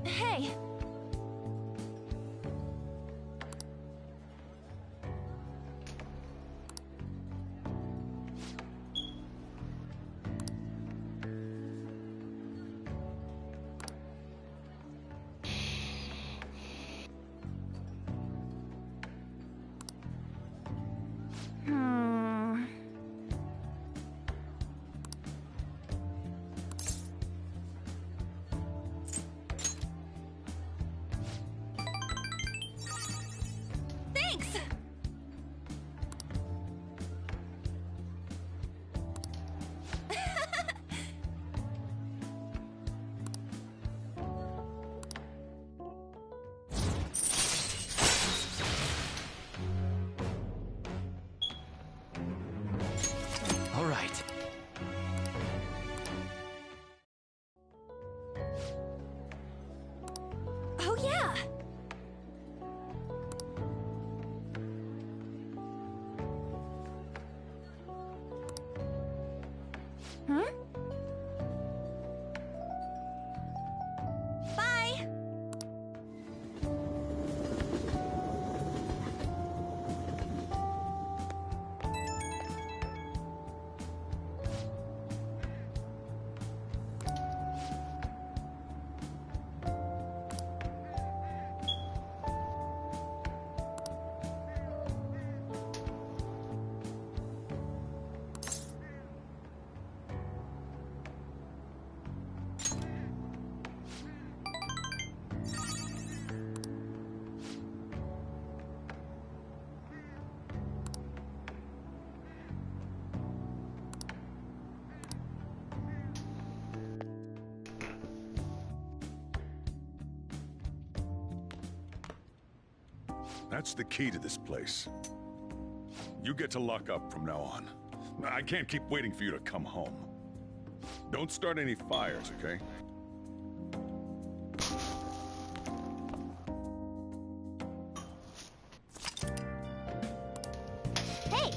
J: Hey. Thanks!
K: All right.
J: Oh, yeah! Hmm? Bye!
C: That's the key to this place. You get to lock up from now on. I can't keep waiting for you to come home. Don't start any fires, okay?
B: Hey!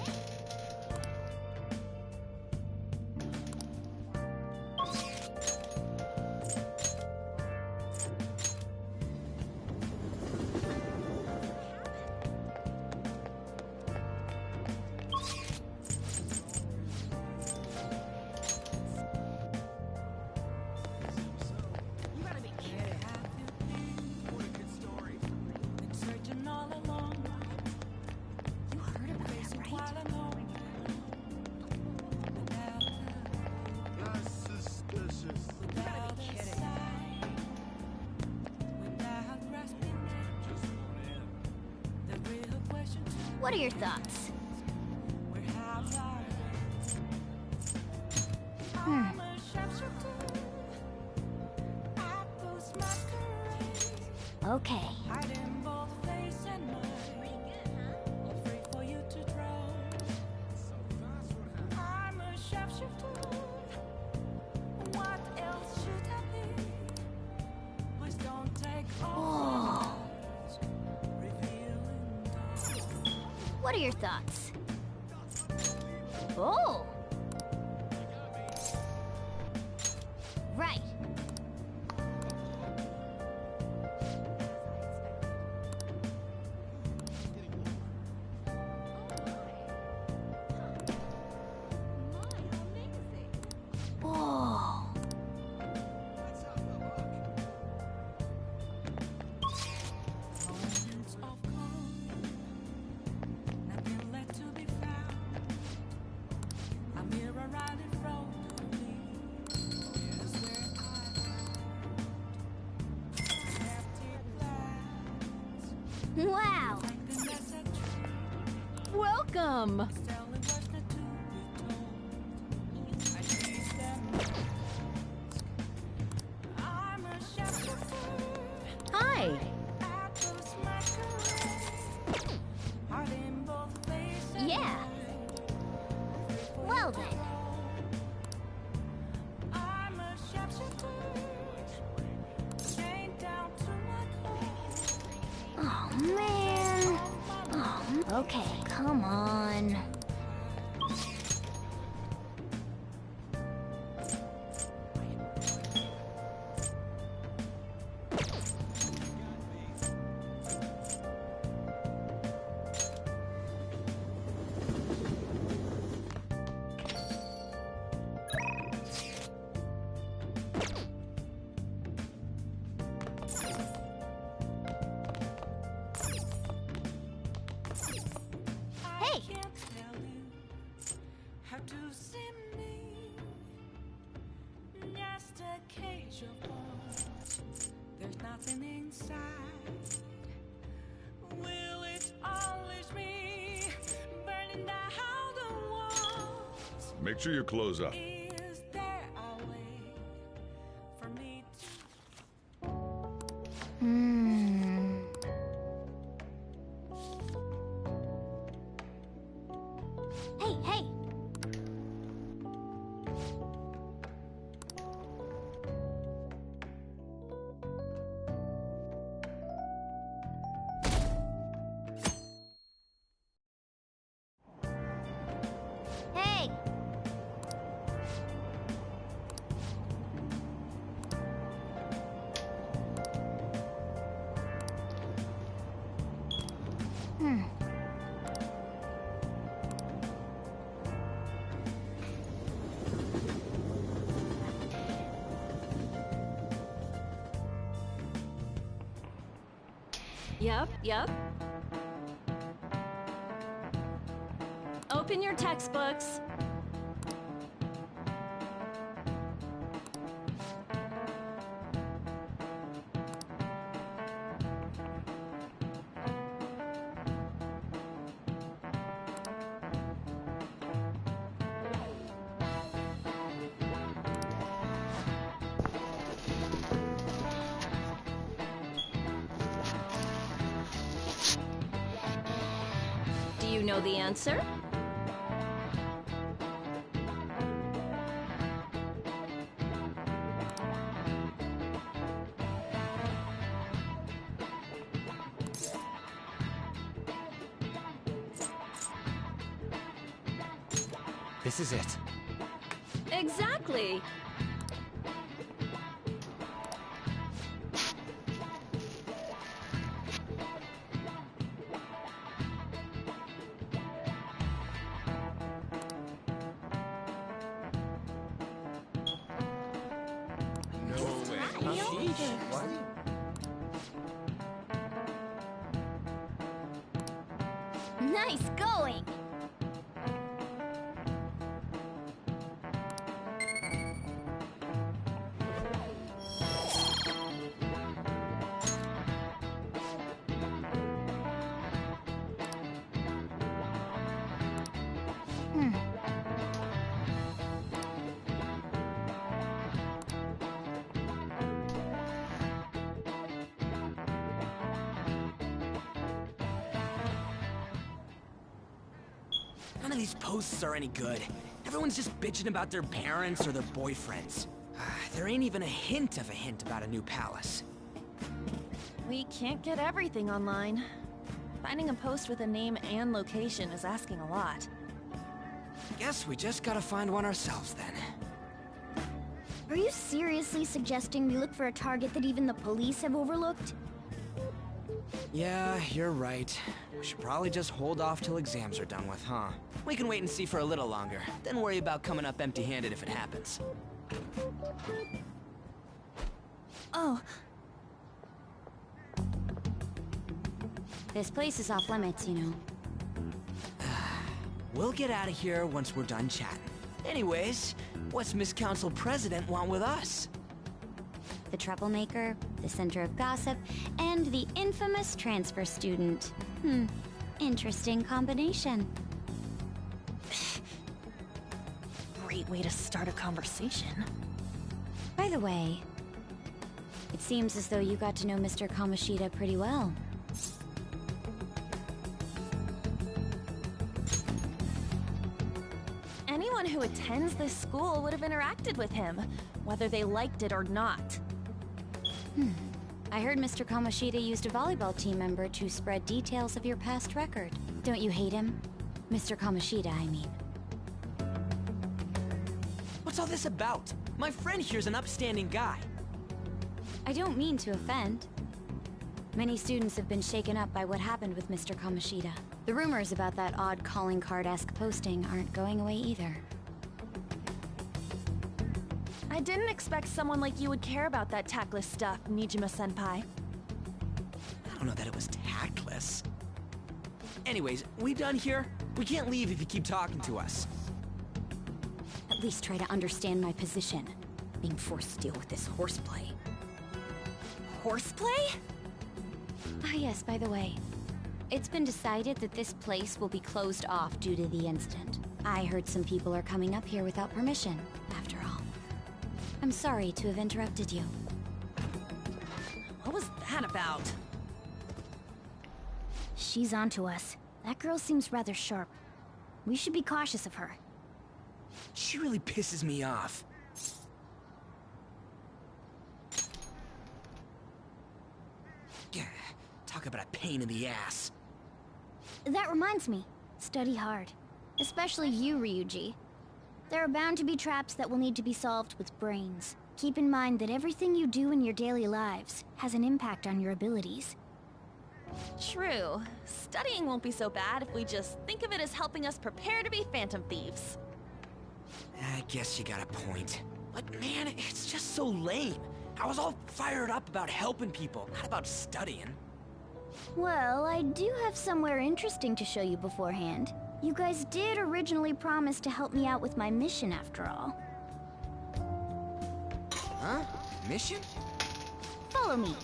B: What are your thoughts? Okay. Oh. What are your thoughts? Oh! Right. Oh. Wow!
P: Welcome!
B: Hi! Yeah! Well then. Oh man! Oh, okay, come on. Hey!
D: There's nothing inside. Will it always be burning down the walls?
C: Make sure you close up.
D: Is there a way for me
B: Hey, hey! Hey!
P: Yep. Open your textbooks.
S: you know the answer?
K: This is it.
S: Exactly.
B: Nice going!
K: None of these posts are any good. Everyone's just bitching about their parents or their boyfriends. There ain't even a hint about a new palace.
J: We can't get everything online. Finding a post with a name and location is asking a lot.
K: Guess we just gotta find one ourselves then.
B: Are you seriously suggesting we look for a target that even the police have overlooked?
K: Yeah, you're right. We should probably just hold off till exams are done with, huh? We can wait and see for a little longer, then worry about coming up empty-handed if it happens.
J: Oh.
B: This place is off limits, you know.
K: We'll get out of here once we're done chatting. Anyways, what's Miss Council President want with us?
B: The troublemaker, the center of gossip, and the infamous transfer student. Interesting combination.
J: Great way to start a conversation.
B: By the way, it seems as though you got to know Mr. Kamoshida pretty well.
J: Anyone who attends this school would have interacted with him, whether they liked it or not.
B: I heard Mr. Kamoshida used a volleyball team member to spread details of your past record. Don't you hate him? Mr. Kamoshida, I mean.
K: What's all this about? My friend here's an upstanding guy.
B: I don't mean to offend. Many students have been shaken up by what happened with Mr. Kamoshida. The rumors about that odd calling card-esque posting aren't going away either.
J: I didn't expect someone like you would care about that tactless stuff, Nijima-senpai.
K: I don't know that it was tactless. Anyways, we done here? We can't leave if you keep talking to us.
B: At least try to understand my position. Being forced to deal with this horseplay.
J: Horseplay?
B: Ah yes, by the way. It's been decided that this place will be closed off due to the incident. I heard some people are coming up here without permission, after all. I'm sorry to have interrupted you.
J: What was that about?
B: She's onto us. That girl seems rather sharp. We should be cautious of her.
K: She really pisses me off. Yeah, talk about a pain in the ass.
B: That reminds me. Study hard. Especially you, Ryuji. There are bound to be traps that will need to be solved with brains. Keep in mind that everything you do in your daily lives has an impact on your abilities.
J: True. Studying won't be so bad if we just think of it as helping us prepare to be phantom thieves.
K: I guess you got a point. But man, it's just so lame. I was all fired up about helping people, not about studying.
B: Well, I do have somewhere interesting to show you beforehand. You guys did originally promise to help me out with my mission after all.
K: Huh? Mission?
B: Follow me.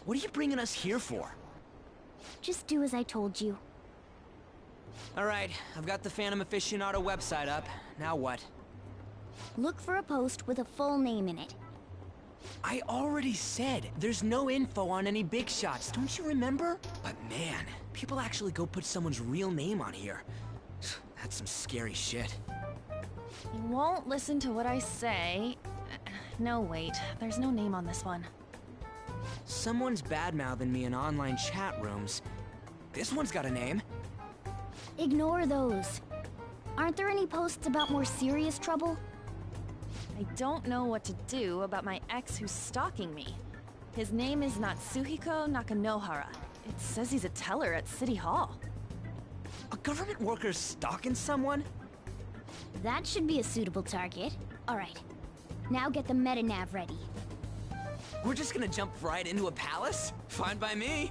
K: What are you bringing us here for?
B: Just do as I told you.
K: Alright, I've got the Phantom Aficionado website up. Now what?
B: Look for a post with a full name in it.
K: I already said there's no info on any big shots, don't you remember? But man, people actually go put someone's real name on here. That's some scary shit.
J: You won't listen to what I say. No, wait. There's no name on this one.
K: Someone's bad-mouthing me in online chat rooms. This one's got a name.
B: Ignore those. Aren't there any posts about more serious trouble?
J: I don't know what to do about my ex who's stalking me. His name is Natsuhiko Nakanohara. It says he's a teller at City Hall.
K: A government worker's stalking someone?
B: That should be a suitable target. Alright, now get the meta-nav ready.
K: We're just gonna jump right into a palace? Fine by me.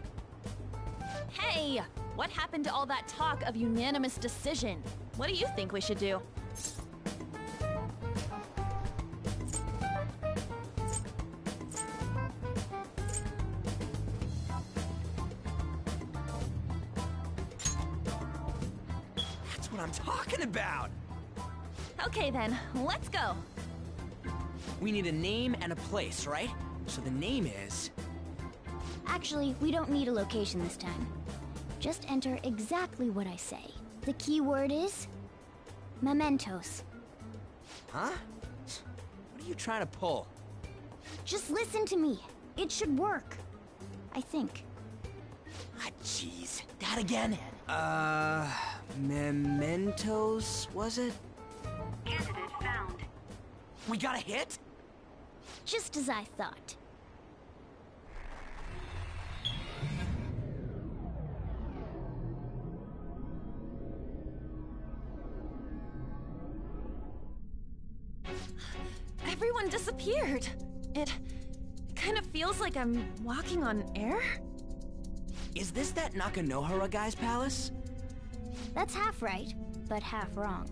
J: Hey! What happened to all that talk of unanimous decision? What do you think we should do?
K: That's what I'm talking about!
J: Okay then, let's go!
K: We need a name and a place, right? So the name is...
B: Actually, we don't need a location this time. Just enter exactly what I say. The key word is... mementos.
K: Huh? What are you trying to pull?
B: Just listen to me. It should work. I think.
K: Ah, jeez. That again? Mementos, was it?
G: Candidate found.
K: We got a hit?
B: Just as I thought.
J: Everyone disappeared. It kind of feels like I'm walking on air.
K: Is this that Nakanohara guy's palace?
B: That's half right, but half wrong.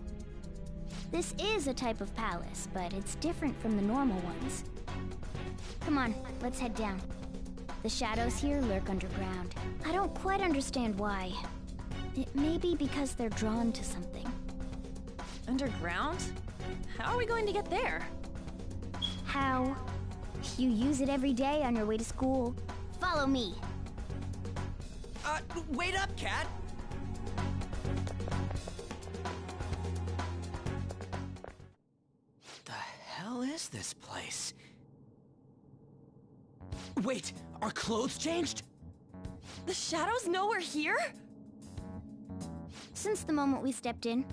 B: This is a type of palace, but it's different from the normal ones. Come on, let's head down. The shadows here lurk underground. I don't quite understand why. It may be because they're drawn to something.
J: Underground? How are we going to get there?
B: How? You use it every day on your way to school. Follow me.
K: Wait up, Cat! The hell is this place? Wait, our clothes changed?
J: The shadows know we're here?
B: Since the moment we stepped in.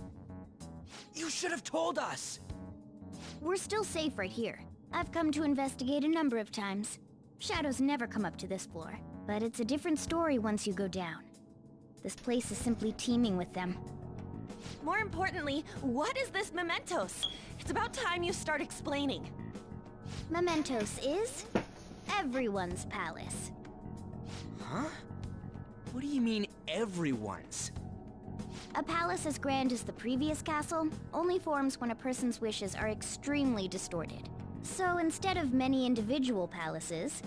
K: You should have told us!
B: We're still safe right here. I've come to investigate a number of times. Shadows never come up to this floor, but it's a different story once you go down. This place is simply teeming with them.
J: More importantly, what is this mementos? It's about time you start explaining.
B: Mementos is everyone's palace.
K: Huh? What do you mean, everyone's?
B: A palace as grand as the previous castle only forms when a person's wishes are extremely distorted. So instead of many individual palaces,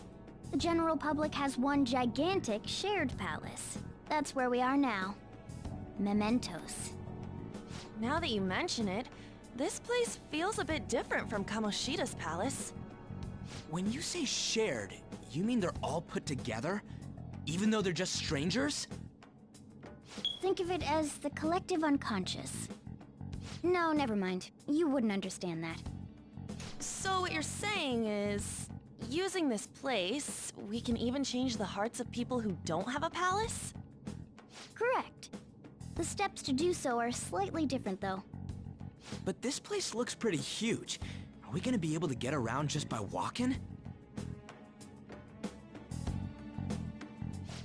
B: the general public has one gigantic shared palace. That's where we are now. Mementos.
J: Now that you mention it, this place feels a bit different from Kamoshida's palace.
K: When you say shared, you mean they're all put together? Even though they're just strangers?
B: Think of it as the collective unconscious. No, never mind. You wouldn't understand that.
J: So what you're saying is, using this place, we can even change the hearts of people who don't have a palace?
B: Correct. The steps to do so are slightly different, though.
K: But this place looks pretty huge. Are we gonna be able to get around just by walking?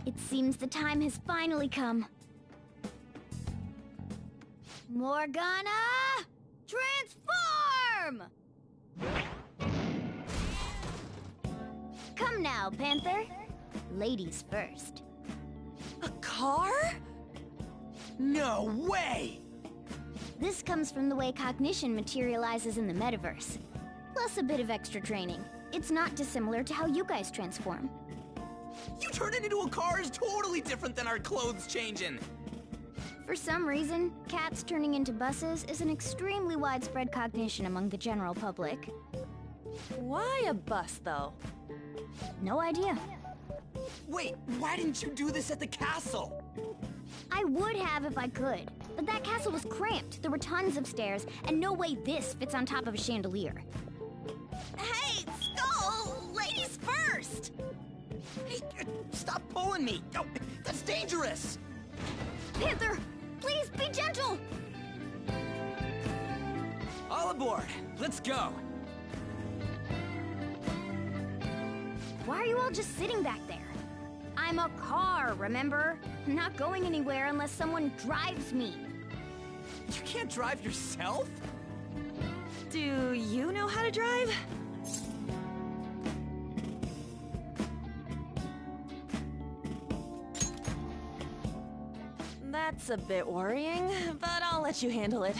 B: It seems the time has finally come. Morgana! Transform! Come now, Panther. Ladies first.
J: A car?
K: No way!
B: This comes from the way cognition materializes in the metaverse. Plus a bit of extra training. It's not dissimilar to how you guys transform.
K: You turning into a car is totally different than our clothes changing!
B: For some reason, cats turning into buses is an extremely widespread cognition among the general public.
J: Why a bus, though?
B: No idea.
K: Wait, why didn't you do this at the castle?
B: I would have if I could, but that castle was cramped. There were tons of stairs, and no way this fits on top of a chandelier.
J: Hey, Skull! Ladies first!
K: Hey, stop pulling me! Oh, that's dangerous!
B: Panther, please be gentle!
K: All aboard! Let's go!
B: Why are you all just sitting back there? I'm a car, remember? I'm not going anywhere unless someone drives me.
K: You can't drive yourself?
J: Do you know how to drive? That's a bit worrying, but I'll let you handle it.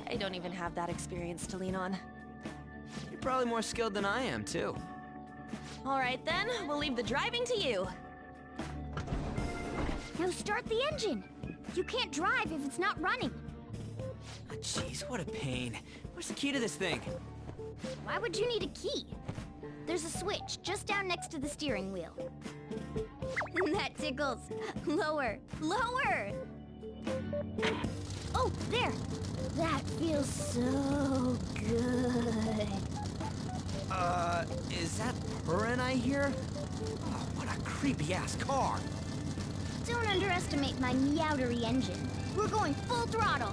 J: I don't even have that experience to lean on.
K: You're probably more skilled than I am, too.
J: All right then, we'll leave the driving to you.
B: Now start the engine. You can't drive if it's not running.
K: Oh, jeez, what a pain. Where's the key to this thing?
B: Why would you need a key? There's a switch just down next to the steering wheel. That tickles. Lower, lower! Oh, there! That feels so good.
K: Is that purring I hear? Oh, what a creepy-ass car!
B: Don't underestimate my meowdery engine. We're going full throttle.